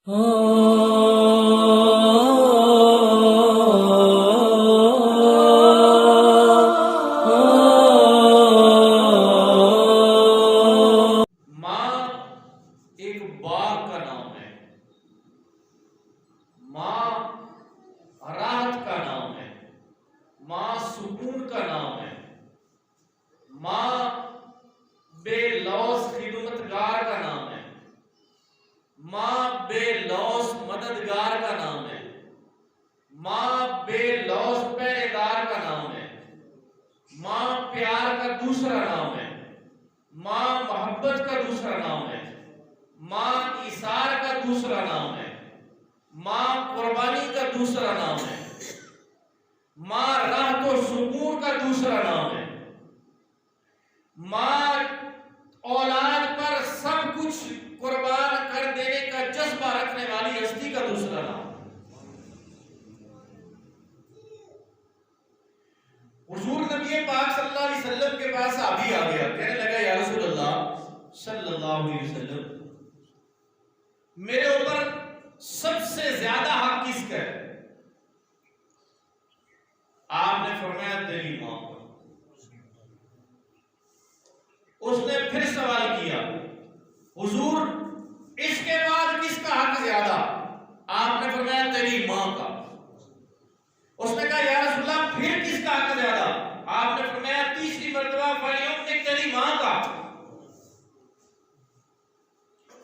ایک باغ کا نام ہے، ماں راحت کا نام ہے، ماں سکون کا نام ہے، ماں بے لوث خدمتگار کا نام ہے، ماں بے لوث مددگار کا نام ہے، ماں بے لوث پہرےدار کا نام ہے، ماں پیار کا دوسرا نام ہے، ماں محبت کا دوسرا نام ہے، ماں ایثار کا دوسرا نام ہے، ماں قربانی کا دوسرا نام ہے، ماں راحت و سکون کا دوسرا نام ہے، ماں اولاد پر سب کچھ قربان کر دینے کا جذبہ رکھنے والی ہستی کا دوسرا نام ہے۔ حضور نبی پاک صلی اللہ علیہ وسلم کے پاس صحابی آ گیا، کہنے لگا یا رسول اللہ صلی اللہ علیہ وسلم، میرے اوپر سب سے زیادہ حق کس کا ہے؟ آپ نے فرمایا تیری ماں پر۔ اس نے پھر سوال کیا حضور اس کے بعد کس کا حق زیادہ؟ آپ نے فرمایا تیری ماں کا۔ اس نے کہا یا رسول اللہ پھر کس کا حق زیادہ؟ آپ نے فرمایا تیسری مرتبہ فَلْيُمْسِكْ تیری ماں کا۔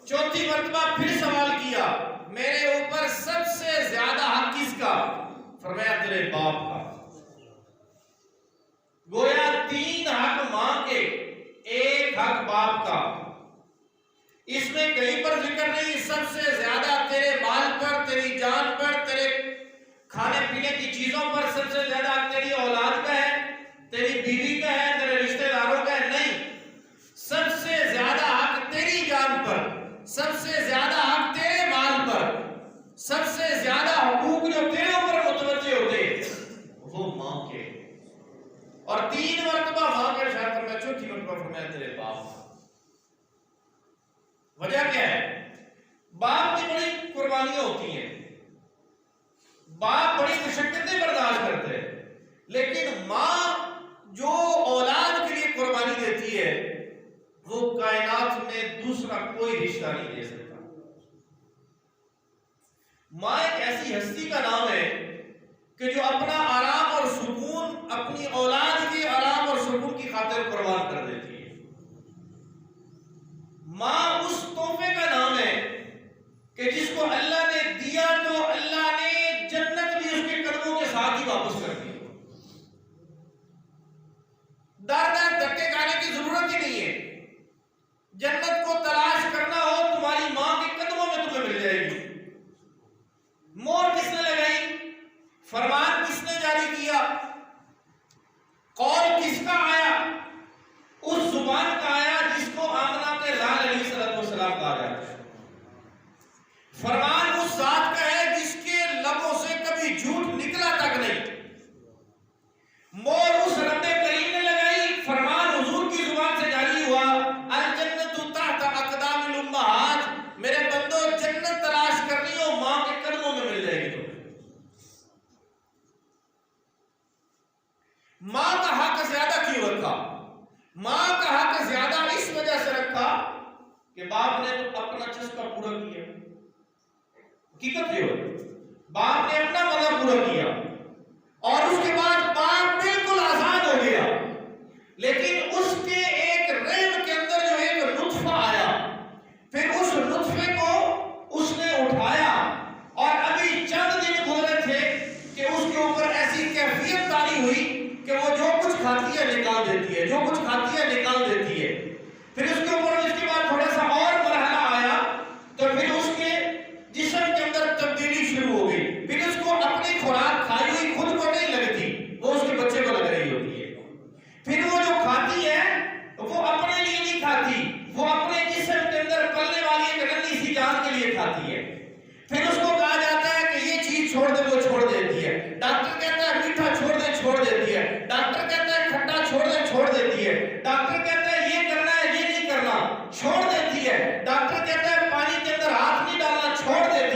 چوتھی مرتبہ پھر سوال کیا میرے اوپر سب سے زیادہ حق کس کا؟ فرمایا تیرے باپ کا۔ گویا تین حق ماں کے، ایک حق باپ کا۔ اس میں کہیں پر ذکر نہیں سب سے زیادہ تیرے مال پر، تیری جان پر، تیرے کھانے پینے کی چیزوں پر سب سے زیادہ حق تیری اولاد کا ہے، تیری بیوی کا ہے، تیرے رشتہ داروں کا ہے، نہیں، سب سے زیادہ حق تیری جان پر، سب سے زیادہ حق تیرے مال پر، سب سے زیادہ حقوق جو تیرے اوپر متوجہ ہوتے وہ ماں کے۔ اور تین مرتبہ ماں کا ارشاد فرمایا، چوتھی مرتبہ فرمایا تیرے باپ۔ وجہ کیا ہے؟ باپ کی بڑی قربانیاں ہوتی ہیں، باپ بڑی مشقتیں برداشت کرتے ہیں، لیکن ماں جو اولاد کے لیے قربانی دیتی ہے وہ کائنات میں دوسرا کوئی رشتہ نہیں دے سکتا۔ ماں ایک ایسی ہستی کا نام ہے کہ جو اپنا آرام اور سکون اپنی اولاد کے آرام اور سکون کی خاطر قربان کر دیتی ہے۔ ماں اس تحفے کا نام ہے کہ جس کو اللہ نے دیا تو اللہ نے جنت بھی اس کے قدموں کے ساتھ ہی واپس کر دی۔ دار دار دھکے کھانے کی ضرورت ہی نہیں ہے، جنت کو تلاش کرنا ہو تمہاری ماں کے قدموں میں تمہیں مل جائے گی۔ مور کس نے لگائی؟ فرمان کس نے جاری کیا؟ قول کس کا آیا؟ اس زبان کا آیا جس کو آمنہ کے لال علیہ السلام کہا جاتا ہے۔ فرمان اس ذات کا ہے جس کے لبوں سے کبھی جھوٹ نکلا تک نہیں۔ مور اس رب کریم نے لگائی، فرمان حضور کی زبان سے جاری ہوا، الجنت تحت اقدام الامہات، میرے بندو جنت تلاش کرنی ہو ماں کے قدموں میں مل جائے گی تمہیں۔ ماں کا حق زیادہ کیوں رکھا؟ ماں کا حق زیادہ اس وجہ سے رکھا کہ باپ نے تو اپنا چسکا پورا کیا، حقیقت یہ ہو، باپ نے اپنا مزہ پورا کیا اور اس کے بعد باپ بالکل آزاد ہو گیا، لیکن اس کے ایک رحم کے اندر جو ایک لطفہ آیا، پھر اس لطفے کو اس نے اٹھایا اور ابھی چند دن گزرے تھے کہ اس کے اوپر ایسی کیفیت طاری ہوئی کہ وہ جو کچھ کھاتی ہے نکال دیتی ہے، جو کچھ کھاتی ہے نکال دیتی ہے۔ پھر اس کے اوپر اس کے بعد تھوڑا سا اور مرحلہ آیا تو پھر اس کے جسم کے اندر تبدیلی شروع ہو گئی، پھر اس کو اپنی خوراک کھائی ہوئی خود کو نہیں لگتی، وہ اس کے بچے کو لگ رہی ہوتی ہے۔ پھر وہ جو کھاتی ہے وہ اپنے لیے نہیں کھاتی، وہ اپنے جسم کے اندر پلنے والی ایک ننھی سی جان کے لیے کھاتی ہے۔ پھر اس کو کہا جاتا ہے کہ یہ چیز چھوڑ دے، وہ چھوڑ دیتی ہے۔ ڈاکٹر کہتا ہے میٹھا چھوڑ دے، چھوڑ دیتی ہے۔ ڈاکٹر کہتا ہے کھٹا چھوڑ دے، چھوڑ دیتی ہے۔ ڈاکٹر کہتا ہے یہ کرنا ہے، یہ نہیں کرنا، چھوڑ دیتی ہے۔ ڈاکٹر کہتا ہے پانی کے اندر ہاتھ نہیں ڈالنا، چھوڑ دیتی ہے۔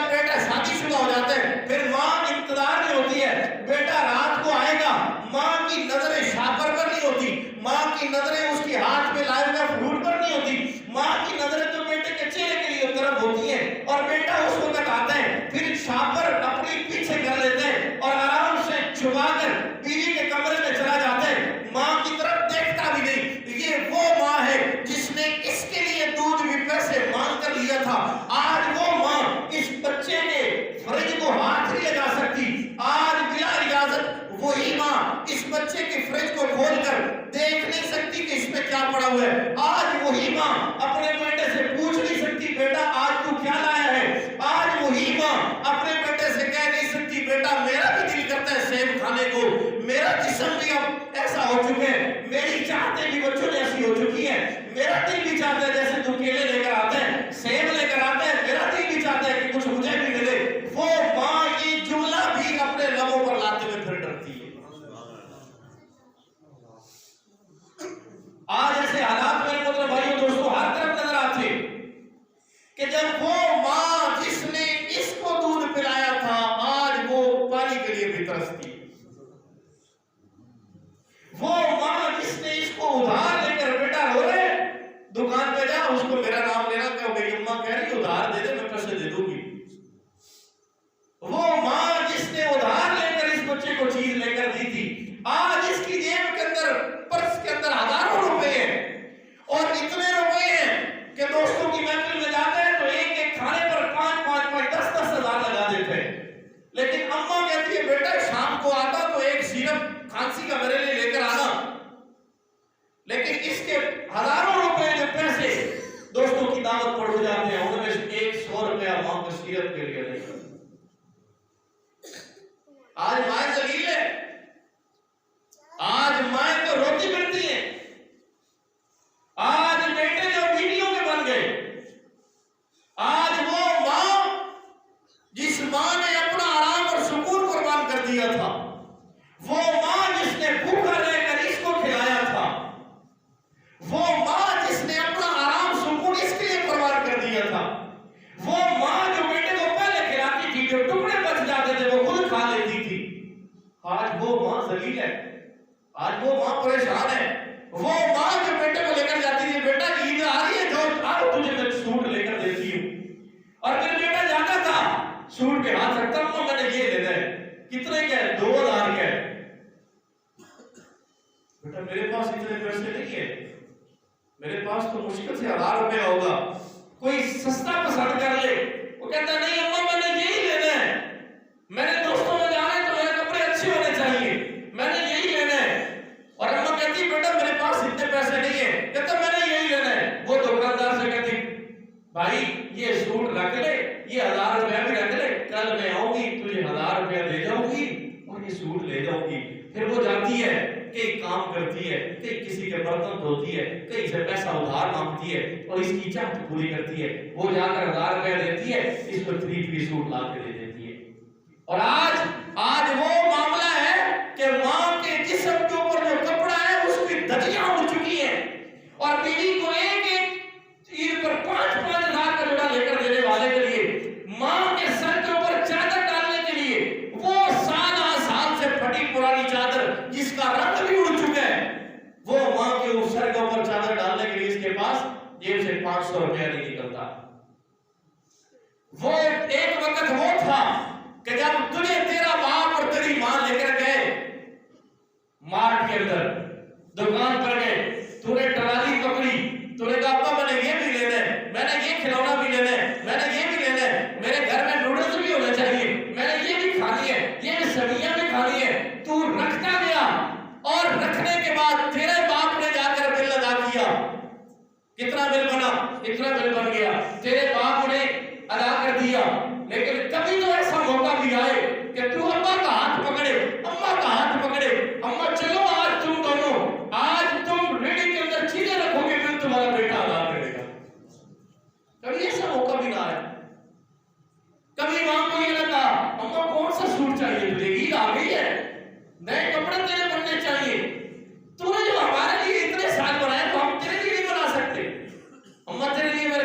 جب بیٹا شادی شدہ ہو جاتا ہے پھر ماں انتظار میں ہوتی ہے بیٹا رات کو آئے گا. ماں کی نظریں شاپر پر نہیں ہوتی, ماں کی نظریں اس کے ہاتھ میں لائے ہوئے فروٹ پر نہیں ہوتی, ماں کی نظریں تو بیٹے کے چہرے کے لیے طرف ہوتی ہیں. اور بیٹا اس وقت آتا ہے پھر شاپر اپنی پیچھے کر لیتے ہیں اور آرام سے چھپا کر بیوی کے کمرے میں چلا جاتا ہے, ماں کی طرف دیکھتا بھی نہیں. یہ وہ ماں ہے جس نے اس کے لیے دودھ بھی پیسے مانگ کر لیا تھا. آج وہ ماں اس بچے کے فرج کو ہاتھ نہیں لگا سکتی. آج بلا اجازت وہی ماں اس بچے کے فرج کو کھول کر دیکھ نہیں سکتی کہ اس میں کیا پڑا ہوا ہے. آج وہی ماں اپنے بیٹے سے پوچھ نہیں سکتی بیٹا آج تو کیا لایا ہے. آج وہی ماں اپنے بیٹے سے کہہ نہیں سکتی بیٹا میرا بھی دل کرتا ہے سیب کھانے کو, میرا جسم بھی اب ایسا ہو چکا ہے, میری چاہتے بھی بچوں نے ایسی ہو چکی ہے, میرا دل بھی چاہتا ہے جیسے تو کیلے لے کر آتے ہیں سیب لے کر آتے ہیں, میرا دل بھی چاہتا ہے کہ کچھ مجھے بھی ملے. وہ ماں یہ جملہ بھی اپنے لبوں پر لاتے ہوئے پھر ڈرتی ہے. آج ایسے حالات میرے مطلب بھائیوں دوستوں ہر طرف نظر آتے کہ جب وہ ماں جس نے اس کو دودھ پلایا تھا آج وہ پانی کے لیے بھی ترستی. وہ ماں جس نے اس کو ادھار لے کر بیٹا رو رہے دکان پہ جا اس کو میرا نام لینا کہ میری اماں کہہ رہی ادھار دے دے میں پیسے دے دوں گی. وہ ماں جس نے ادھار لے کر اس بچے کو چیز لے کر دی تھی آج اس کی جیب کے اندر پرس کے اندر ہزاروں روپے ہیں اور اتنے روپے ہیں کہ دوستوں کی محفل میں جاتے ہیں تو ایک ایک کھانے پر 5-5 10-10 ہزار لگا دیتے ہیں. لیکن اماں کہتی ہے بیٹا شام کو آتا تو ایک سیرپ کھانسی کا میرے لیے لے کر آنا. لیکن اس کے ہزاروں روپے جو پیسے دوستوں کی دعوت پر ہو جاتے ہیں ان میں سے 100 روپیہ ماں کو سیرپ کے لیے نہیں. آج مائیں ذلیل ہے, آج مائیں تو روتی ملتی ہیں, آج بیٹے جو بیٹیوں کے بن گئے. آج وہ ماں جس ماں نے اپنا آرام اور سکون قربان کر دیا تھا, وہ ماں جس نے بھوکا رہ کر اس کو کھلایا تھا, وہ ماں جس نے اپنا آرام سکون اس کے لیے قربان کر دیا تھا, وہ ماں جو بیٹے کو پہلے کھلاتی تھی جو ٹکڑے بچ جاتے تھے وہ خود کھا لیتی تھی. آج وہ ماں ذلیل ہے, آج وہ ماں پریشان ہے. وہ ماں جو بیٹے کو لے کر جاتی تھی بیٹا عید آ رہی ہے جو آؤ تجھے میں سوٹ لے کر دیتی ہوں, اور پھر بیٹا جاتا تھا سوٹ کے ہاتھ رکھتا ہوں میں نے یہ لینا ہے, کتنے کا ہے 2000 کا ہے. بیٹا میرے پاس اتنے پیسے نہیں ہے, میرے پاس تو مشکل سے 1000 روپے ہوگا, کوئی سستا پسند کر لے. وہ کہتا نہیں اماں میں نے یہی لینا ہے, میں نے دوستوں میں جانا ہے تو میرے کپڑے اچھے ہونے چاہیے, میں نے یہی لینا ہے. اور اماں کہتی بیٹا میرے پاس اتنے پیسے نہیں ہیں, کہتا میں نے یہی لینا ہے. وہ دکاندار سے کہتی بھائی یہ سوٹ رکھ لے, یہ 1000 روپیہ بھی رکھ لے, کل میں آؤں گی تجھے 1000 روپیہ دے جاؤں گی اور یہ سوٹ لے جاؤں گی. پھر وہ جاتی ہے کئی کام کرتی ہے, کئی کسی کے برتن دھوتی ہے, کئی سے پیسہ ادھار مانگتی ہے اور اس کی چاہت پوری کرتی ہے. وہ جا کر 1000 روپیہ دیتی ہے, اس کو 3 پیس سوٹ لا کے دے دیتی ہے. اور آج وہ معاملہ ہے کہ ماں کے جسم کے اوپر جو کپڑا ہے اس کی دھجیاں اڑ چکی ہیں, اور بیوی کو ایک عید پر 5-5 ہزار کا جوڑا لے کر دینے والے کے لیے ماں کے سر کے اوپر چادر ڈالنے کے لیے وہ سال سے پھٹی پرانی چادر جس کا رنگ بھی اڑ چکا ہے, وہ ماں کے اس سر کے اوپر چادر ڈالنے کے لیے اس کے پاس جیب سے 500 روپیہ نہیں نکلتا. وہ ایک وقت وہ تھا کہ جب تجھے تیرا باپ اور تیری ماں لے کر گئے مارٹ کے اندر, دکان پر گئے, تو نے ٹرالی پکڑی, تو نے کہا ابا میں نے یہ بھی لینا ہے, میں نے یہ کھلونا بھی لینا ہے, میں نے یہ بھی لینا ہے, میرے گھر میں نوڈلز بھی ہونا چاہیے, میں نے یہ بھی کھانی ہے, یہ سبزیاں بھی کھانی ہے. تو رکھتا گیا اور رکھنے کے بعد تیرے باپ نے جا کر بل ادا کیا. کتنا بل بنا؟ اتنا بل بن گیا, تیرے باپ نے ادا کر دیا. لیکن کبھی تو ایسا موقع بھی آئے کہ تو ابا کا ہاتھ پکڑے, اماں کا ہاتھ پکڑے, اماں چلو آج تم دونوں, آج تم ریڈی کے اندر چیزیں رکھو گے پھر تمہارا بیٹا ادا کرے گا. کبھی ایسا موقع بھی نہ آئے. کبھی ماں کو یہ نہ کہا اماں کون سا سوٹ چاہیے تجھے, عید آ گئی ہے, نئے کپڑے تیرے بننے چاہیے, تو نے جو ہمارے لیے اتنے سال بنائے تو ہم تیرے لیے نہیں بنا سکتے. اماں تیرے لیے میرے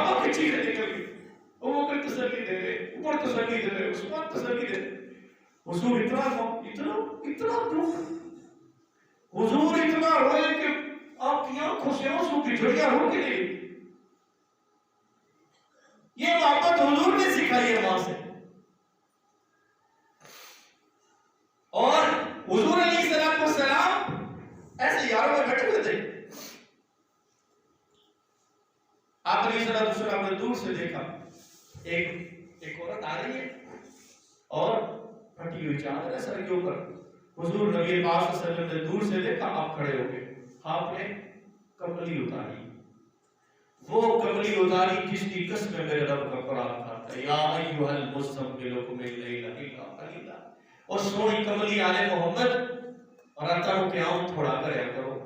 صحابہ کی چیزیں نکل گئی. ابو بکر تسلی دے رہے, عمر تسلی دے رہے, عثمان تسلی دے رہے. حضور اتنا دکھ, حضور اتنا روئے کہ آپ کی آنکھوں سے آنسو کی جھڑیاں ہو کے نہیں. یہ محبت حضور نے سکھائی ہے ماں سے. اور حضور علیہ السلام ایسے یاروں میں بیٹھے ہوئے تھے. آپ علیہ السلام نے دور سے دیکھا ایک عورت آ رہی ہے اور پھٹی ہوئی چادر ہے سر کے اوپر. حضور نبی پاک صلی اللہ علیہ وسلم نے دور سے دیکھا, آپ کھڑے ہو گئے, آپ نے کملی اتاری. وہ کملی اتاری جس کی قسم میرے رب کا قرآن تھا, یا ایھا المزمل قم اللیل الا قلیلا. اور سونی کملی آل محمد راتاں نوں قیام تھوڑا کریا کرو.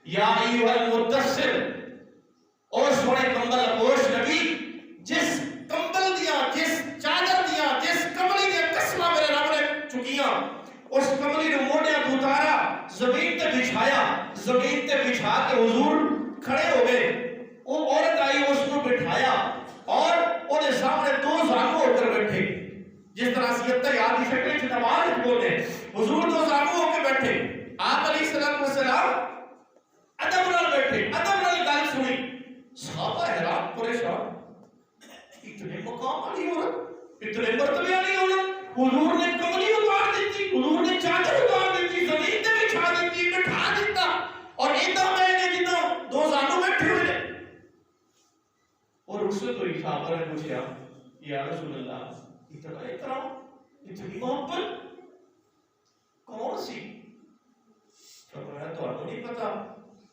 یا ایھا المدثر, اور سونے کمبل پوش نبی, جس کمبل دیا, جس چادر دیا, جس کملی دیا قسمہ میرے رب نے چکیاں, اس کملی نو موڑیا تو اتارا, زمین تے بچھایا, زمین تے بچھا کے حضور کھڑے ہو گئے. وہ عورت آئی, اس کو بٹھایا اور انہیں سامنے دو زانو ہو کر بیٹھے, جس طرح سیدتا یاد کی شکل چھتا نماز بولتے ہیں. حضور دو زانو ہو کے بیٹھے, آپ علیہ السلام ادب نال بیٹھے, ادب نال گل سنی. صحابہ حیران پریشان, اتنے مقام والی عورت, اتنے مرتبے والی عورت, حضور نے کملی اتار دیتی, حضور نے چادر اتار دیتی, زمین تے بچھا دیتی, بٹھا دیتا, اور اتنا میں نے جتنا دو زانو بیٹھے ہوئے. اور اس سے تو صحابہ نے پوچھا, یا رسول اللہ, اتنا اکرام, اتنی محبت کون سی؟ فرمایا تو آپ نہیں پتا,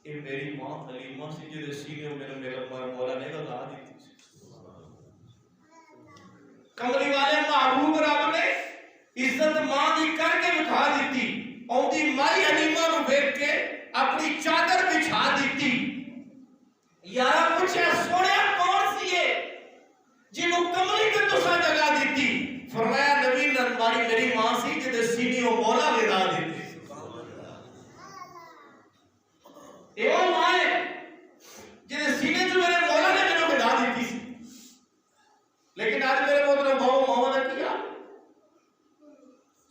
یہ میری ماں حلیمہ سی جے سینے میں میرا مولا نے بتا دی تھی. کملی والے محبوب رب نے عزت ماں دی کر کے بٹھا دیتی, اوندی مائی حلیمہ نو دیکھ کے اپنی چادر بچھا دیتی. یارا پوچھا, سوڑیا کون سی ہے جنہوں کملی کے تسا جگہ دیتی؟ فرمایا نبی نرماری میری ماں سی جے سینے و مولا لگا دیتی. اے وہ ماں ہے جنہیں سینے جو میرے مولا نے میرے بدا دیتی سی. لیکن آج میرے محترم بابو محمد نے کیا,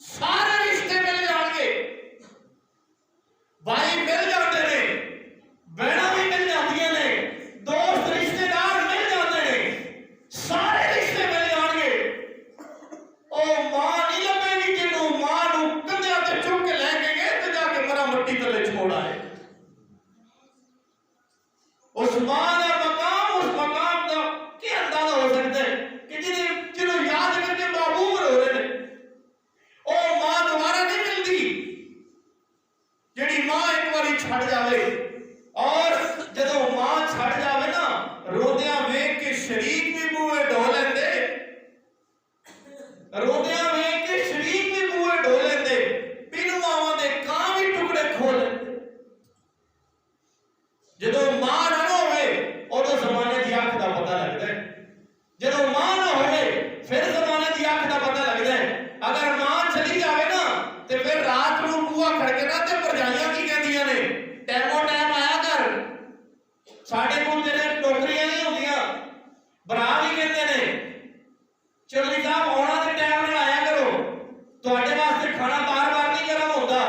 سارے رشتے مل جان گے, بھائی مل جاتے ہیں, بہناں بھی مل جاتی نے, دوست رشتے دار مل جاتے ہیں, سارے رشتے مل جان گے. او ماں نہیں لبے گی جنہوں ماں نو کندھیاں تے چک کے لے کے گئے تے جا کے مرا مٹی تلے چھوڑا ہے. اس ماں کا مقام, اس مقام کا کیا اندازہ ہو سکتا ہے کہ جنہوں یاد کر کے محبوب ہو رہے ہیں. او ماں دوبارہ نہیں ملتی جڑی ماں ایک باری چھڑ جاوے, اور جدوں ماں چھڑ جاوے نا, روندیاں ویکھ کے شریک بھی بوئے ڈو لیندے, روندیاں ویکھ کے شریک بھی بوئے ڈو لیندے, بن ماواں دے کان بھی ٹکڑے کھول لیندے. جدوں ماں نہ ہوئے اودوں زمانے دی اکھ دا پتہ لگدا ہے, جدوں ماں نہ ہوئے پھر زمانے دی اکھ دا پتہ لگدا ہے. اگر ماں چلی جاوے نا تے پھر رات نوں بوہا کھڑکنا تے پرجائیاں کی کہندیاں نے, ٹائمو ٹائم آیا کر, ساڈے کول تیرے نوکریاں نہیں ہوندیاں, برا بھی کہندے نے چودھری صاحب ہونا تے ٹائم نال آیا کرو, تواڈے واسطے کھانا بار بار نہیں گرم ہوندا,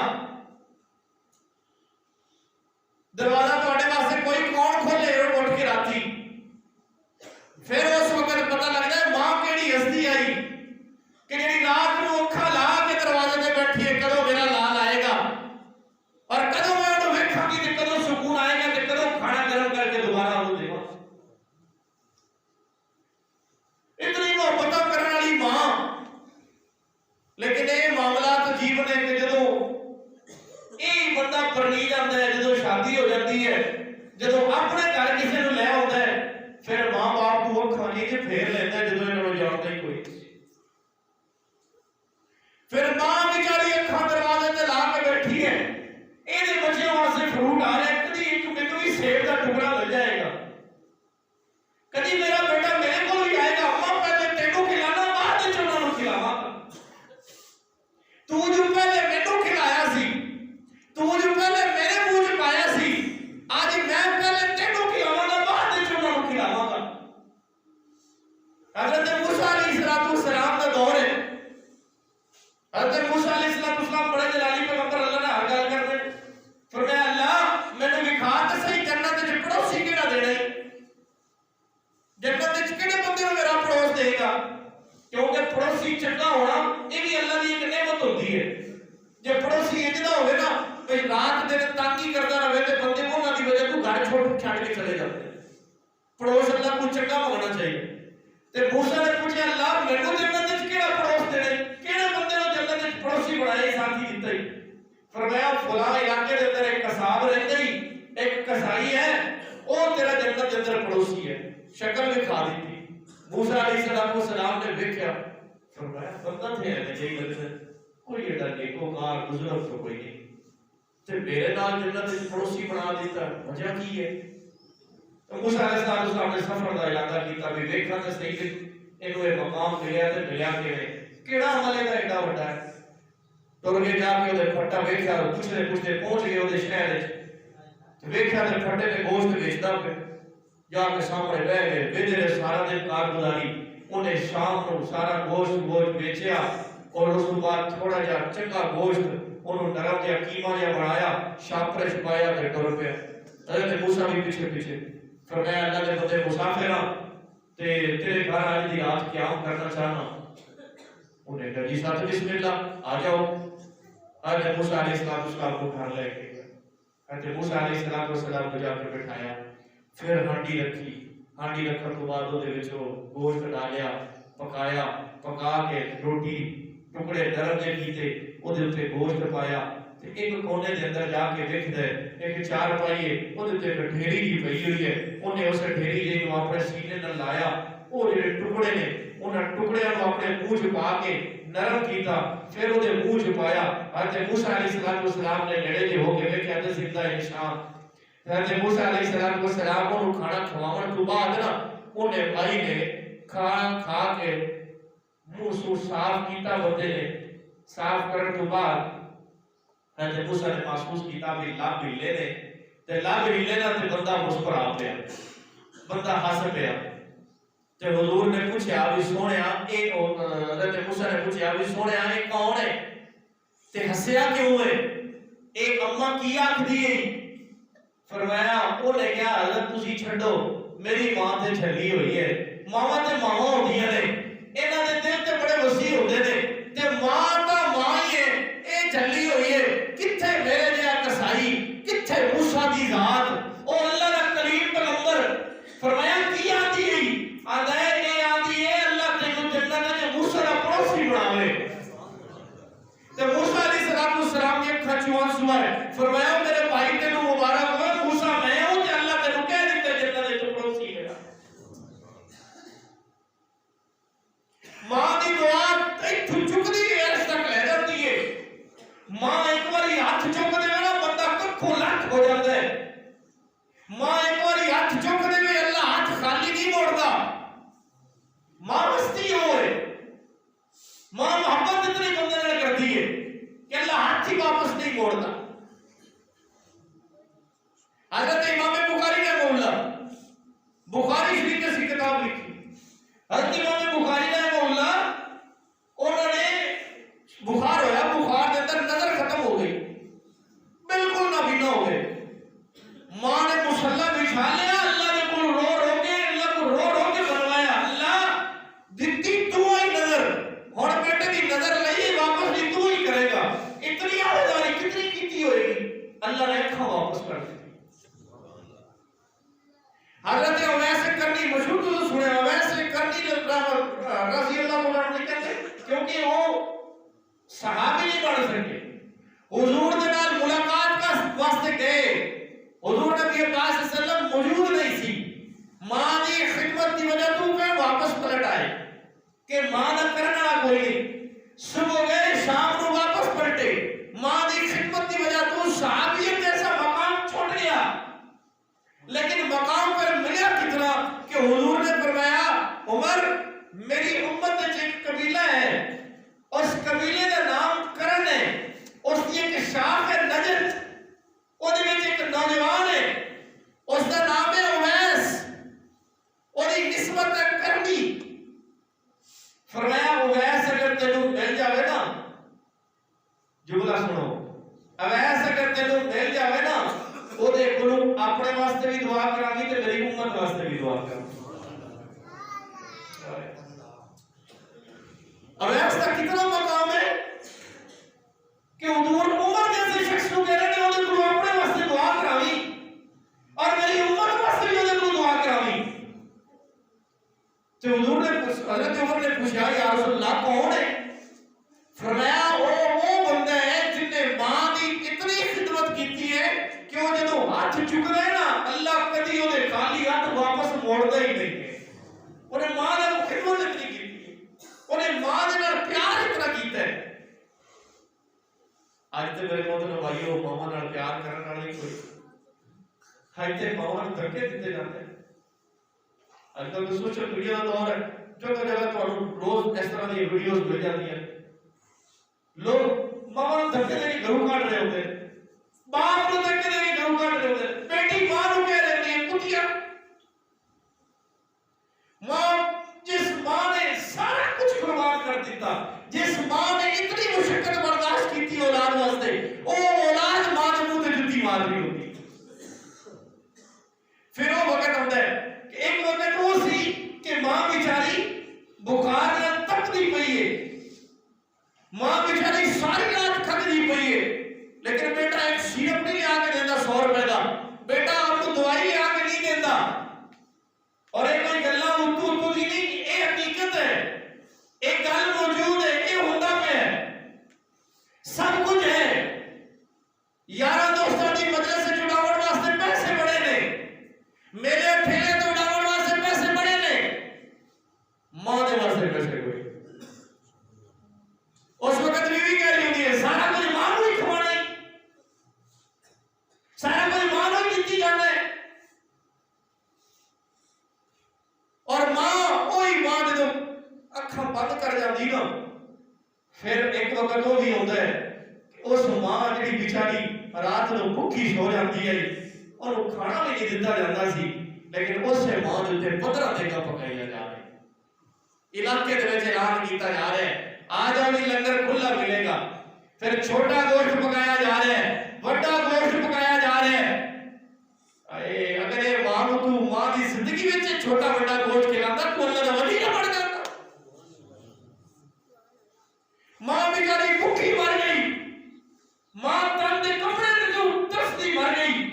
دروازہ تواڈے واسطے کوئی کون کھولے اٹھ کے راتی. پھر اس وقت پتہ لگدا ہے ماں کیڑی ہستی آئی کہ جڑی رات نوں اکھاں لا کے دروازے تے بیٹھی ہے, کدوں میرا لال آئے گا, اور کدوں میں انہوں ویکھاں گی تے کدوں سکون آئے گا, تے کدوں کھانا گرم کر کے دوبارہ انہوں دیواں. اتنی محبت کرنے والی ماں. لیکن یہ معاملات عجیب نے کہ جدوں یہ بندہ پرنی جاتا ہے, جدوں شادی ہو جاتی ہے, جدوں اپنے گھر کسی نوں لے آتا ہے, پھر ماں باپ کو اکھاں نہیں کہ پھیر لیتا ہے جدوں انہوں جانتا ہی کوئی. پھر ماں بیچاری اکھاں دروازے تے لا کے بیٹھی ہے, یہ بچیوں واسطے فروٹ آ رہا ہے, کدی ایک مینوں بھی سیب کا ٹکڑا مل جائے گا, کدی میرا بیٹا میرے کو ہی آئے گا, اماں پہلے تینوں کھلانا بعد وچ انہاں نوں کھلاواں گا, تو جو پہلے مینوں کھلایا سی, تو جو پہلے میرے منہ چ پایا سی, اج میں پہلے تینوں کھلاواں گا چھوڑ کے چلے جاتے ہیں. پڑوس اللہ کو چنگا منگنا چاہیے. تے موسیٰ نے پوچھا اللہ مینوں جنت وچ کیڑا پڑوس دینے, کیڑے بندے نوں جنت وچ پڑوسی بنایا ساتھی دتا ہی. فرمایا فلاں علاقے دے اندر ایک قصاب رہندا ہی, ایک کسائی ہے, او تیرا جنت دے اندر پڑوسی ہے. شکل دکھا دیتی. موسیٰ علیہ السلام نے دیکھا, فرمایا بندہ تھے ہے جی لگتا کوئی ایڈا نیکوکار بزرگ تو کوئی نہیں, تے میرے نال جنت وچ پڑوسی بنا دیتا, وجہ کی ہے؟ موسیٰ علیہ السلام نے سفر دا ارادہ کیتا بھی ویکھا تے صحیح اینو اے مقام ملیا تے ملیا کیڑا عمل دا ایڈا وڈا ہے. ٹر کے جا کے اودے پھٹا ویکھیا, پوچھتے پہنچ گئے اودے شہر وچ تے ویکھیا تے پھٹے تے گوشت ویچدا پیا. جا کے سامنے بیٹھ گئے, بیدے سارا دن کارگزاری, انہیں شام کو سارا گوشت بیچیا اور اس کے بعد تھوڑا جا چنگا گوشت انہوں نرم جا کیما جا بنایا, شاپر چھپایا تے ٹر پیا. حضرت موسیٰ بھی پیچھے پیچھے. فرمایا اللہ دے بندے مسافر ہاں تے تیرے گھر آج دی رات قیام کرنا چاہنا. انہیں کہا جی ساتھ بسم اللہ آ جاؤ. حضرت موسیٰ علیہ السلام کو گھر لے کے گئے. حضرت موسیٰ علیہ السلام کو جا کے بٹھایا, پھر ہانڈی رکھی. ہانڈی رکھن تو بعد وہ گوشت ڈالیا, پکایا, پکا کے روٹی ٹکڑے نرم جے کیتے, وہ گوشت پایا. ایک کونے دے اندر جا کے دیکھدا ہے ایک چار پائیے اودے تے ڈھیری جی پئی ہوئی ہے. انہیں اس ڈھیری جی نو اپنے سینے نال لایا, وہ جڑے ٹکڑے نے انہاں ٹکڑیاں نو اپنے منہ چ پا کے نرم کیتا, پھر اودے منہ چ پایا. حضرت موسیٰ علیہ السلام نے نیڑے جے ہو کے ویکھیا تے زندہ انسان. حضرت موسیٰ علیہ السلام کو کھانا کھواون تو بعد نا انہیں بھائی نے کھا کے منہ سو صاف کیتا. بندے نے صاف کرن تو بعد حضرت موسیٰ نے محسوس کیتا بھی لب ہلے نے, تے لب ہلے نا تے بندہ مسکرا پیا, بندہ ہس پیا. تے حضور نے پوچھا بھی سونیا اے, حضرت موسیٰ نے پوچھا بھی سونیا اے کون ہے تے ہسیا کیوں ہے, اے اماں کی آکھدی ہے؟ فرمایا انہیں کیا حضرت تسی چھڈو, میری ماں تے چھلی ہوئی ہے. ماواں تے ماواں ہوندیاں نے, انہاں دے دل تے بڑے وسیع ہوندے نے, تے ماں تا ماں ہی ہے, اے چھلی ہوئی ہے. کتھے میرے جہا کسائی, کتھے موسیٰ دی ذات, او اللہ دا کلیم پیغمبر. فرمایا کی آتی ہے؟ آندا ہے اے آتی ہے اللہ تینوں جنت وچ موسیٰ دا پڑوسی بناوے. تے موسیٰ علیہ السلام دی اکھاں چوں آنسو آئے. فرمایا میرے بھائی تینوں مبارک ہو, موسیٰ میں ہوں تے اللہ تینوں کہہ دیتے جنت وچ پڑوسی ہے. ماں دی دعا ایتھوں چکدی عرش تک لے جاتی ہے. ماں ایک باری ہاتھ چک دے نا بندہ ککھوں لکھ ہو جاتا ہے. ماں ایک باری ہاتھ چک دے اللہ ہاتھ خالی نہیں موڑتا. ماں وستی ہوئے, ماں محبت اتنی بندے نے کرتی ہے کہ اللہ ہاتھ ہی واپس نہیں موڑتا. حضرت امام بخاری رحمہ اللہ, بخاری شریف کی کتاب لکھی. حضرت امام بخاری رحمہ اللہ, انہوں نے بخار ہویا, بخار کے اندر نظر ختم ہو گئی, بالکل نابینا ہو گئے. ماں نے مصلی بچھا لیا, اللہ نے کو رو رو کے, اللہ کو رو رو کے بنوایا. اللہ دتی تو ہی نظر, ہن بیٹے دی نظر لئی واپس دی تو ہی کرے گا. اتنی آوازاری کتنی کیتی ہوئے گی, اللہ نے اکھاں واپس کر دی. حضرت اویس کرنی مشہور تو سنے, اویس کرنی رضی اللہ عنہ کہتے کیونکہ وہ صحابی نہیں بن سکے, حضور دے نال ملاقات کا واسطے گئے, حضور نبی پاک صلی اللہ علیہ وسلم موجود نہیں سی. ماں دی خدمت دی وجہ تو کہ واپس پلٹ آئے کہ ماں نہ کرنا والا کوئی نہیں. صبح گئے شام کو واپس پلٹے, ماں دی خدمت دی وجہ تو صحابیت جیسا مقام چھوڑ گیا. لیکن مقام پر ملیا کتنا کہ حضور نے فرمایا عمر میری امت میں ایک قبیلہ ہے, اس قبیلے کا نام کرن ہے, اس کی ایک شاخ ہے نجد, اس میں ایک نوجوان ہے, اس کا نام ہے اویس, اور ایک نسبت ہے کرنی. فرمایا اویس اگر تینوں مل جاوے نا, جملہ سنو, اویس اگر تینوں مل جاوے نا, وہ دے کلو اپنے واسطے بھی دعا کرانی تے میری امت واسطے بھی دعا کرانی. اویس کا کتنا مقام ہے کہ حضور عمر جیسے شخص کو کہہ رہے ہیں وہ دے کلو اپنے واسطے دعا کرانی اور میری حضرت عمر نے پوچھا یا رسول اللہ کون ہے؟ فرمایا وہ بندہ ہے جن نے ماں کی اتنی خدمت کی ہے کہ وہ جدو ہاتھ چکتا ہے نا اللہ کدی وہ خالی ہاتھ واپس موڑتا ہی نہیں ہے. انہیں ماں نے خدمت اتنی کی، انہیں ماں نے پیار اتنا کیتا ہے. آج تے میرے محترم بھائیو ماما نال پیار کرن والا ہی کوئی آج تے ماما نوں دھکے دتے جاندے. اج کل سوشل میڈیا کا دور ہے، جگہ جگہ تو روز اس طرح دی ویڈیوز مل جاتی ہیں. لوگ ماما نوں دھکے دے کے گھروں کاٹ رہے ہوتے ہیں، باپ نوں دھکے دے کے گھروں کاٹ رہے ہوتے ہیں. بیٹی ماں نوں کہہ رہی ہے کتیا. ماں جس ماں نے سارا کچھ قربان کر دیتا، جس ماں نے اتنی مشقت برداشت کی تھی اولاد واسطے، وہ اولاد ماں نے منہ تے جُتی مار رہی ہوتی. پھر وہ وقت ہوتا ہے کہ ایک وقت وہ سی کہ ماں بیچاری بخار نال تپتی پئی ہے، ماں بیچاری ساری رات کھدی پئی ہے، لیکن بیٹا ایک سیرپ نہیں آ کے دینا 100 روپے کا، بیٹا آپ کو دوائی آ کے نہیں دیتا. اور ایک کوئی گلا اتو دی نہیں، یہ حقیقت ہے، ایک گل موجود ہے، یہ ہوتا پہ ہے، سب کچھ ہے. یارہ دوستوں کی مجلس سے جڑاون واسطے پیسے بڑے نے، میلے ٹھیلے تو جڑاون واسطے پیسے بڑے نے، ماں دے واسطے پیسے کوئی. اس وقت بیوی کہہ رہی ہوتی ہے سارا کچھ ماں نوں ہی کھوانا ہے، سارا کچھ ماں نوں ہی دتی جانا ہے. اور ماں وہی ماں جدو اکھاں بند کر جاتی نا، پھر ایک وقت وہ بھی ہوتا ہے کہ اس ماں جڑی بیچاری رات نو بھوکی سو جاتی ہے اور وہ کھانا بھی نہیں دتا جاتا سی، لیکن اس ماں دے تے 15 دیگاں پکائیاں جا رہے ہیں. علاقے دے وچ اعلان کیتا جا رہا ہے آ جاؤ جی لنگر کھلا ملے گا. پھر چھوٹا گوشت پکایا جا رہا ہے، بڑا گوشت پکایا جا رہا ہے. اگر یہ ماں تو ماں کی زندگی وچ چھوٹا بڑا گوشت کھلاتا تو اللہ دا ولی نہ بن جاتا. ماں بیچاری بھوکی مر گئی، ماں تن دے کپڑے جو ترستی مر گئی،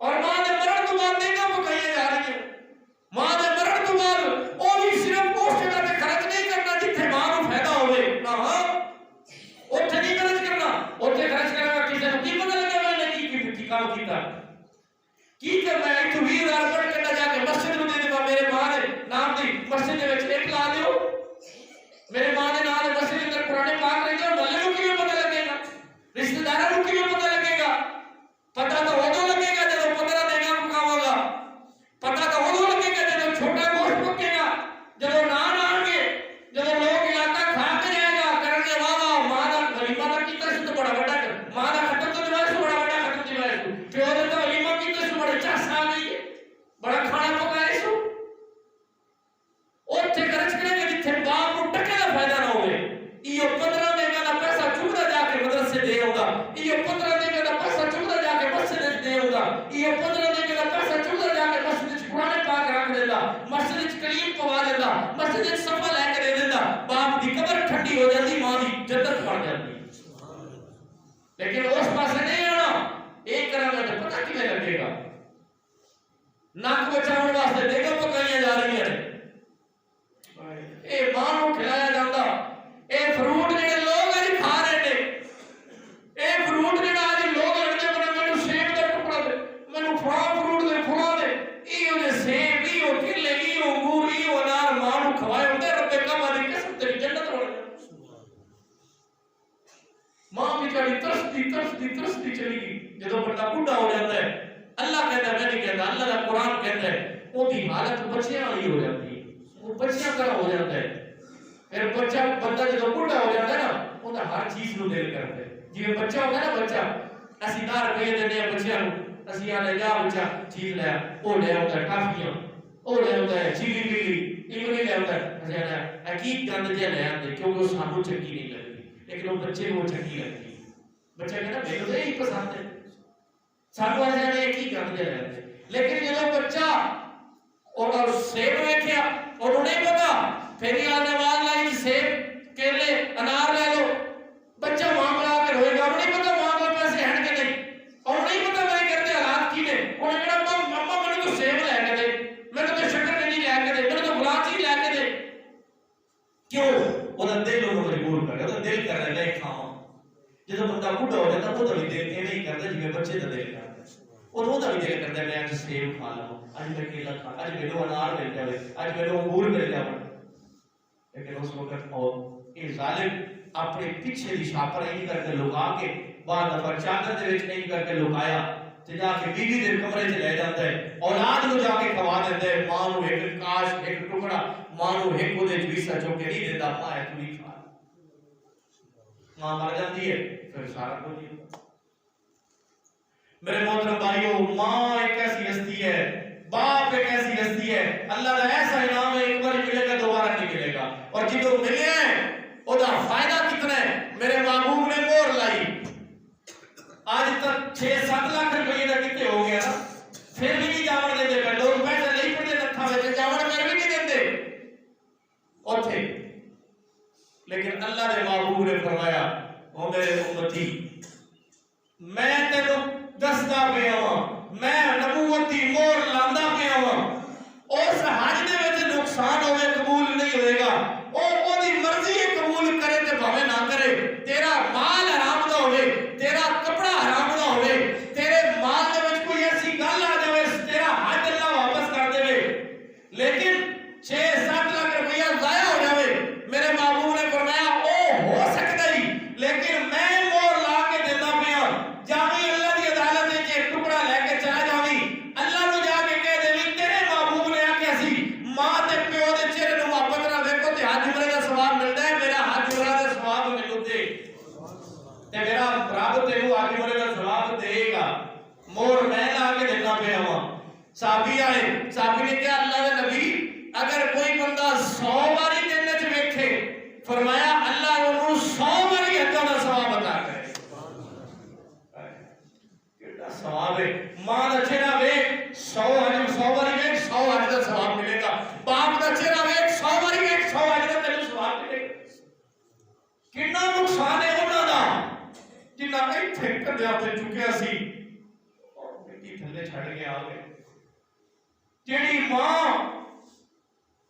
اور ماں دے مرن تو بعد دیگاں پکائیاں جا رہی ہیں. ماں دے مرن تو بعد وہ بھی صرف اس جگہ تے خرچ نہیں کرنا جتھے ماں نوں فائدہ ہوے، نہ اوتھے نہیں خرچ کرنا. اوتھے خرچ کرنا کسے نوں کی پتہ لگے میں نے کی کام کیتا کی کرنا ہے. 20,000 روپے کٹا جا کے مسجد میں دے دے، میرے ماں دے نام دی مسجد دے وچ ایک لا دیو، میرے ماں دے نام دے مسجد دے اندر قرآن پاک رکھ دیو. محلے نوں کیویں پتہ لگے گا، رشتہ داراں نوں کیویں پتہ لگے گا؟ پتہ تو اودوں لگے گا جدوں 15 دیگاں پکاواں گا، پتہ تو اودوں لگے گا جدوں چھوٹا گوشت پکے گا، جدوں نان آن گے، جدوں لوگ علاقہ کھا کے جائے گا کرن گے واہ واہ ماں دا ولیمہ دا کیتا سی تو بڑا بڑا ماں دا ختم تو جوائے سو بڑا بڑا ختم جوائے سو، پیو دا تو ولیمہ کیتا سو بڑے چس آ گئی ہے، بڑا کھانا پکائے سو. اوتھے خرچ کرے گا جتھے باپ نوں ٹکے دا فائدہ نہ ہوے. ایو 15 دیگاں دا پیسہ چکدا جا کے مدرسے دے آوندا، ایو 15 دیگاں دا پیسہ چکدا جا کے مسجد وچ دے آوندا، ایو 15 دیگاں دا پیسہ چکدا جا کے مسجد وچ قرآن پاک رکھ دیندا، مسجد وچ کلیم پوا دیندا، مسجد وچ صفا لے کے دے دیندا. باپ دی قبر ٹھنڈی ہو جاندی، ماں دی جنت بن جاندی. لیکن اس پاسے نہیں آنا، ایک کرا گا تو پتہ کیویں لگے گا. نک بچاؤن واسطے دیگاں پکائیاں جا رہی ہیں، اے ماں نوں کھلایا جاندا. اے فروٹ جڑے لوگ اج کھا رہے نے، اے فروٹ جڑا اج لوگ لڑدے بنے مینوں سیب دا ٹکڑا دے، مینوں فلاں فروٹ دے کھلا دے، ایو دے سیب ایو کیلے ایو انگور ایو انار ماں نوں کھوائے ہوندے رب کعبہ دی قسم تیری جنت بن جائے. ماں بیچاری ترستی چلی گئی. جدوں بندہ بوڑھا ہو جاتا ہے اللہ کہتا ہے میں نہیں کہتا، اللہ دا قرآن کہتا ہے وہ دی حالت بچیاں والی ہو جاتی ہے، وہ بچیاں طرح ہو جاتا ہے. پھر بچہ بندہ جدوں بوڑھا ہو جاتا ہے نا وہ ہر چیز نوں دل کرتا ہے. جی بچہ ہوتا ہے نا، بچہ اسی 10 روپے دینے ہیں بچیاں نوں، اسی آنے جا بچہ چیز لے وہ لے آتا ہے ٹافیاں، وہ لے آتا ہے چیلی پیلی ایملی لے آتا ہے، اسی آنے حقیق گند جہاں لے آتے کیونکہ وہ سانوں چنگی نہیں لگتی، لیکن وہ بچے کو چنگی لگتی. بچہ کہنا میرے تو یہی پسند ہے، سانوں ایسے آنے ایک ہی گند جہاں لے آتے. لیکن جدوں بچہ اور سیب ویکھیا اور انہیں پتا پھر ہی آنے والا لائی سیب کیلے انار لے لو، بچہ ماں بلا کے روئے گا. انہیں پتا ماں کو پیسے ہیں کہ نہیں، اور نہیں پتا میرے گھر کے حالات کی نے. انہیں کہا مما مجھے تو سیب لے کے دے، میرے تو شکر کنجی لے کے دے، میرے تو فلاں چیز لے کے دے. جدو بندہ بڈھا ہو جاتا وہ بھی دل ایویں ہی کرتا جی بچے کا دل کرتا وہ بھی دل کرتا ہے میں اج سیب کھا لوں اج میں کیلا کھا اج میرے انار مل جائے اج میرے انگور مل جائے لیکن اس وقت اور یہ ظالم اپنے پیچھے دی شاپر نہیں کر کے لکا کے بعد دفعہ چادر دے وچ نہیں کر کے لکایا تے جا کے بیوی دے کمرے چ لے جاندا ہے اولاد نو جا کے کھوا دیندا ہے ماں نو ایک کاش ایک ٹکڑا ماں نو ایک اودے وچ حصہ چوک کے نہیں دیندا ماں ہے تو نہیں کھا ماں مر جاتی ہے پھر سارا کچھ نہیں میرے محترم بھائیو ماں ایک ایسی ہستی ہے باپ ایک ایسی ہستی ہے اللہ کا ایسا انعام ہے ایک بار ملے گا دوبارہ نہیں ملے گا اور جدو ملے ہیں او دا فائدہ کتنا ہے میرے محبوب نے مور لائی آج تک 6-7 لاکھ روپے دا کتے ہو گیا نا پھر بھی نہیں جاون دے دے لوگ پیسے نہیں پڑے نتھا وچ جاون پھر بھی نہیں دیندے اوتھے لیکن اللہ نے محبوب نے فرمایا او میرے امتی میں تینو دسدا پیا ہاں میں نبوتی مور لاندا پیا ہاں اس حج دے وچ نقصان ہوے قبول نہیں ہوئے گا او دی مرضی ہے قبول کرے تے بھاوے نہ کرے تیرا مال حرام نہ ہوے تیرا کپڑا حرام نہ ہوے تیرے مال دے وچ کوئی ایسی گل آ جاوے تیرا حج اللہ واپس کر دے لیکن 6-7 لاکھ روپیہ ضائع ہو جاوے میرے محبوب نے فرمایا او ہو سکتا ہی لیکن میں مور لا کے دینا پیا جاوی اللہ دی عدالت وچ ایک ٹکڑا لے کے چلا جاوی اللہ نو جا کے کہہ دے تیرے محبوب نے آکھیا سی ماں تے پیو دے چہرے نو محبت نہ دیکھو تے حج عمرے دا ثواب ملدا ہے میرا حج عمرہ دا ثواب مینوں دے تے میرا رب تینوں حج عمرے دا ثواب دے گا مور میں لا کے دینا پیا ہاں صحابی آئے صحابی نے کہا اللہ دے نبی اگر کوئی بندہ 100 باری دن وچ ویکھے فرمایا اللہ انہوں 100 باری حجاں دا ثواب عطا کرے کیڑا ثواب ہے ماں دا چہرہ ویکھ 100 باری ویکھ 100 حج دا ثواب ملے گا باپ دا چہرہ ویکھ 100 باری ویکھ 100 حج دا تینوں ثواب ملے گا کتنا نقصان ہے انہاں دا جنہاں ایتھے کدیا تے چکیا سی اور مٹی تھلے چھڑ کے آ گئے جیڑی ماں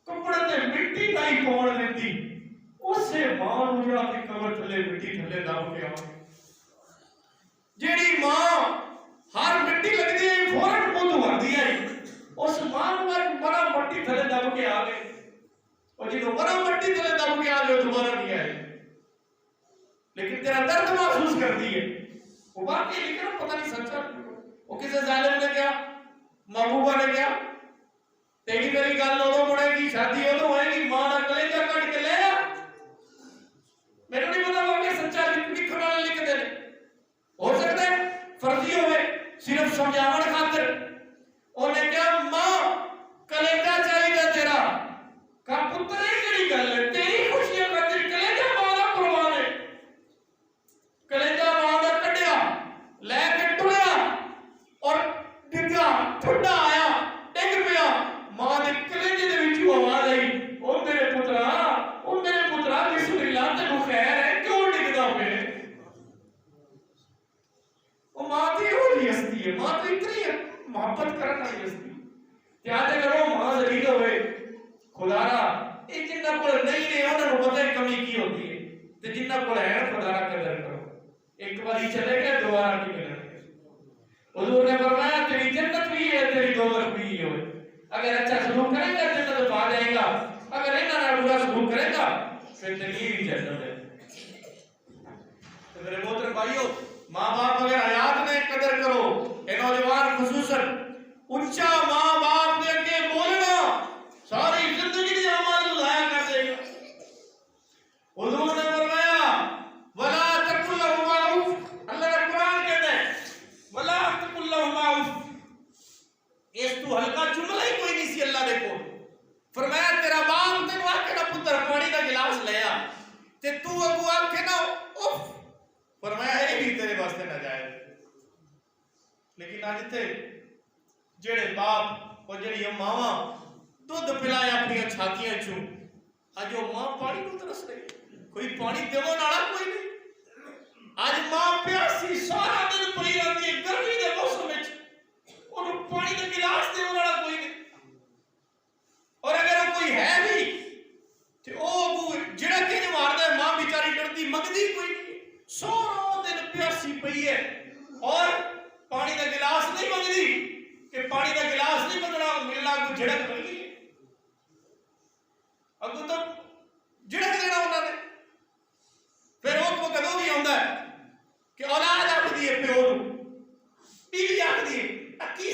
کپڑے تے مٹی نہیں پاون دیندی اسے ماں نو جا کے قبر تھلے مٹی تھلے دب کے آ جیڑی ماں ہر مٹی لگدی ہے فورن منہ دھوندی ہے اس ماں نو بڑا مٹی تھلے دب کے آ گئے اور جدو بڑا مٹی تھلے دب کے آ گئے دوبارہ نہیں آئے لیکن تیرا درد محسوس کرتی ہے وہ واقعی لیکن پتہ نہیں سچا وہ کسی ظالم نے کیا محبوبہ نے کیا تیری میری گل ادو مڑے گی شادی ادو ہوئے گی ماں کا کلیجہ کٹ کے لے آ میرے نہیں پتا وہ کہ سچا لکھن والے لکھتے ہیں ہو سکتا ہے فرضی ہوئے صرف سمجھاون خاطر انہیں کیا ماں کلیجہ چاہیے تیرا کا پتر ہی کیڑی گل ہے تیری خوشیاں خاطر کلیجہ ماں دا قربان ہے کلیجہ ماں دا کڈیا لے کے ٹریا اور ڈگا ٹھڈا آیا ڈگ پیا ماں دے کلیجے دے وچ آواز آئی او میرے پترا بسم اللہ تینوں خیر ہے کیوں ڈگدا پے او ماں دی ہوئی ہستی ہے ماں تو اتنی محبت کرن والی ہستی یاد کرو ماں ذلیل ہوئے خدا را اے جنہاں کول نہیں نے انہاں نوں پتہ ہے کمی کی ہوتی ہے تے جنہاں کول ہے خدا را قدر کرو ایک باری چلے گئے دوبارہ نہیں ملے حضور نے فرمایا تیری جنت بھی ہے تیری دوزخ بھی ہے اگر اچھا سلوک کرے گا جنت پا جائے گا اگر انہاں نال برا سلوک کرے گا پھر تیری بھی جنت ہے تو میرے محترم بھائیو ماں باپ اگر حیات میں قدر کرو اے نوجوان خصوصاً اونچا ماں باپ دے کے بولنا ساری زندگی دی اعمال ضائع کر دے گا حضور نے فرمایا ولا تقل لهما اف اللہ کا قرآن کہتا ہے ولا تقل لهما اف اس تو ہلکا جملہ ہی کوئی نہیں سی اللہ دے کو فرمایا تیرا باپ تینوں آکھے نا پتر پانی دا گلاس لے آ تے تو اگوں آکھے نا اف فرمایا اے بھی تیرے واسطے ناجائز لیکن اج تے جڑے باپ اور جڑی ماواں دودھ پلائے اپنی چھاتیاں چوں اج وہ ماں پانی نوں ترس رہی کوئی پانی دیون والا کوئی نہیں اج ماں پیاسی سارا دن پئی رہندی ہے گرمی دے موسم وچ اونوں پانی دا گلاس دیون والا کوئی نہیں اور اگر کوئی ہے بھی تے او جڑا کہ ماردا ہے ماں بیچاری ڈردی منگدی کوئی نہیں سارا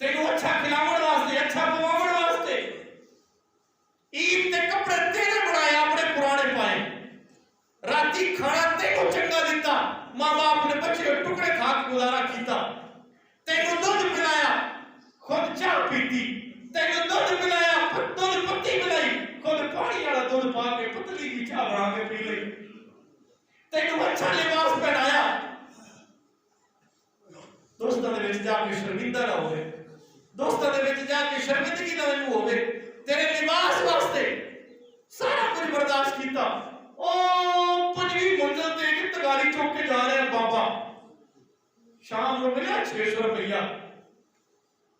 ਤੈਨੂੰ ਅੱਛਾ ਖਿਲਾਉਣ ਵਾਸਤੇ, ਅੱਛਾ ਪਵਾਉਣ ਵਾਸਤੇ। ਈਦ ਦੇ ਕੱਪੜੇ ਤੇਰੇ ਬਣਾਏ, ਆਪਣੇ ਪੁਰਾਣੇ ਪਾਏ। ਰਾਤੀ ਖਾਣਾ ਤੈਨੂੰ ਚੰਗਾ ਦਿੱਤਾ, ਮਾਂ ਬਾਪ ਨੇ ਬੱਚੇ ਟੁਕੜੇ ਖਾ ਕੇ ਗੁਜ਼ਾਰਾ ਕੀਤਾ। ਤੈਨੂੰ ਦੁੱਧ ਪਿਲਾਇਆ, ਖੁਦ ਚਾਹ ਪੀਤੀ। ਤੈਨੂੰ ਦੁੱਧ ਪਿਲਾਇਆ, ਦੁੱਧ ਪੱਤੀ ਪਿਲਾਈ, ਖੁਦ ਪਾਣੀ ਵਾਲਾ ਦੁੱਧ ਪਾ ਕੇ ਪਤਲੀ ਦੀ ਚਾਹ ਬਣਾ ਕੇ ਪੀ ਲਈ। ਤੈਨੂੰ ਅੱਛਾ ਲਿਬਾਸ ਪਹਿਨਾਇਆ, ਦੋਸਤਾਂ ਦੇ ਵਿੱਚ ਜਾ ਕੇ ਸ਼ਰਮਿੰਦਾ ਨਾ ਹੋਵੇ, ਦੋਸਤਾਂ ਦੇ ਵਿੱਚ ਜਾ ਕੇ ਸ਼ਰਮਿੰਦਗੀ ਨਾ ਹੋਵੇ। ਤੇਰੇ ਲਿਬਾਸ ਵਾਸਤੇ ਸਾਰਾ ਕੁਝ ਬਰਦਾਸ਼ਤ ਕੀਤਾ। ਉਹ 5ਵੀਂ ਮੰਜ਼ਿਲ ਤੇ ਇੱਕ ਤਗਾਰੀ ਚੁੱਕ ਕੇ ਜਾ ਰਿਹਾ ਬਾਬਾ, ਸ਼ਾਮ ਨੂੰ ਮਿਲਿਆ 600 ਰੁਪਇਆ।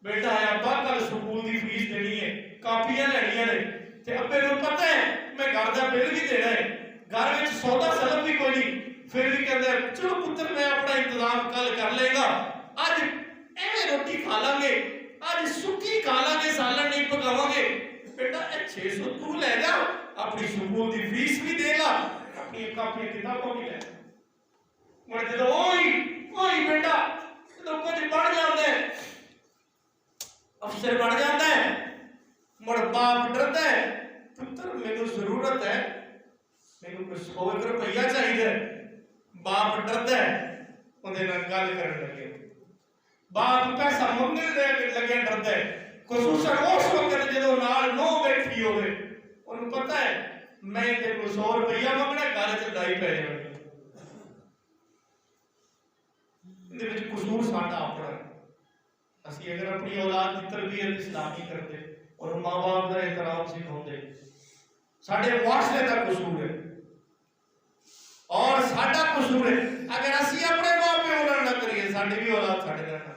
ਬੇਟਾ ਆਇਆ, ਅੱਬਾ ਕੱਲ ਸਕੂਲ ਦੀ ਫੀਸ ਦੇਣੀ ਹੈ, ਕਾਪੀਆਂ ਲੈਣੀਆਂ ਨੇ, ਤੇ ਅੱਬੇ ਨੂੰ ਪਤਾ ਹੈ ਮੈਂ ਘਰ ਦਾ ਬਿੱਲ ਵੀ ਦੇਣਾ ਹੈ, ਘਰ ਵਿੱਚ ਸੌਦਾ ਸਲਬ ਵੀ ਕੋਈ ਨਹੀਂ। ਫਿਰ ਵੀ ਕਹਿੰਦਾ ਚਲੋ ਪੁੱਤਰ ਮੈਂ ਆਪਣਾ ਇੰਤਜ਼ਾਮ ਕੱਲ ਕਰ ਲਏਗਾ, ਅੱਜ ਐਵੇਂ ਰੋਟੀ ਖਾ ਲਾਂਗੇ, ਅੱਜ ਸੁੱਕੀ ਖਾ ਲਾਂਗੇ, ਸਾਲਣ ਨਹੀਂ ਪਕਾਵਾਂਗੇ। ਬੇਟਾ ਇਹ 600 ਤੂੰ ਲੈ ਜਾ, ਆਪਣੀ ਸਕੂਲ ਦੀ ਫੀਸ ਵੀ ਦੇ ਲਾ, ਆਪਣੀਆਂ ਕਾਪੀਆਂ ਕਿਤਾਬਾਂ ਵੀ ਲੈ। ਮੁੜ ਜਦੋਂ ਓਏ ਬੇਟਾ ਜਦੋਂ ਕੁਝ ਬਣ ਜਾਂਦਾ ਹੈ, ਅਫਸਰ ਬਣ ਜਾਂਦਾ ਹੈ, ਮੁੜ ਬਾਪ ਡਰਦਾ ਹੈ, ਪੁੱਤਰ ਮੈਨੂੰ ਜ਼ਰੂਰਤ ਹੈ, ਮੈਨੂੰ ਕੁਝ 100 ਰੁਪਇਆ ਚਾਹੀਦਾ। ਬਾਪ ਡਰਦਾ ਹੈ, ਉਹਦੇ ਨਾਲ ਗੱਲ ਕਰਨ ਲੱਗੇ। ਬਾਪ ਪੈਸਾ ਮੰਗਣ ਲੱਗੇ ਡਰਦਾ ਹੈ, ਖੁਸੂਸਨ ਉਸ ਵਕਤ ਜਦੋਂ ਨਾਲ ਨੋ ਬੈਠੀ ਹੋਵੇ। ਉਹਨੂੰ ਪਤਾ ਹੈ ਮੈਂ ਤੇ ਕੋਈ 100 ਰੁਪਇਆ ਮੰਗਣਾ, ਘਰ ਚ ਲੜਾਈ ਪੈ ਜਾਣੀ। ਇਹਦੇ ਵਿੱਚ ਕਸੂਰ ਸਾਡਾ ਆਪਣਾ। ਅਸੀਂ ਅਗਰ ਆਪਣੀ ਔਲਾਦ ਦੀ ਤਰਬੀਅਤ ਇਸਲਾਮੀ ਕਰਦੇ, ਔਰ ਮਾਂ ਬਾਪ ਦਾ ਇhtਰਾਮ ਸਿਖਾਉਂਦੇ, ਸਾਡੇ ਮੁਆਸ਼ਰੇ ਦਾ ਕਸੂਰ ਹੈ ਔਰ ਸਾਡਾ ਕਸੂਰ ਹੈ। ਅਗਰ ਅਸੀਂ ਆਪਣੇ ਮਾਂ ਪਿਓ ਨਾਲ ਨਾ ਕਰੀਏ, ਸਾਡੀ ਵੀ ਔਲਾਦ ਸਾਡੇ ਨਾਲ ਨਾ ਕਰੇ।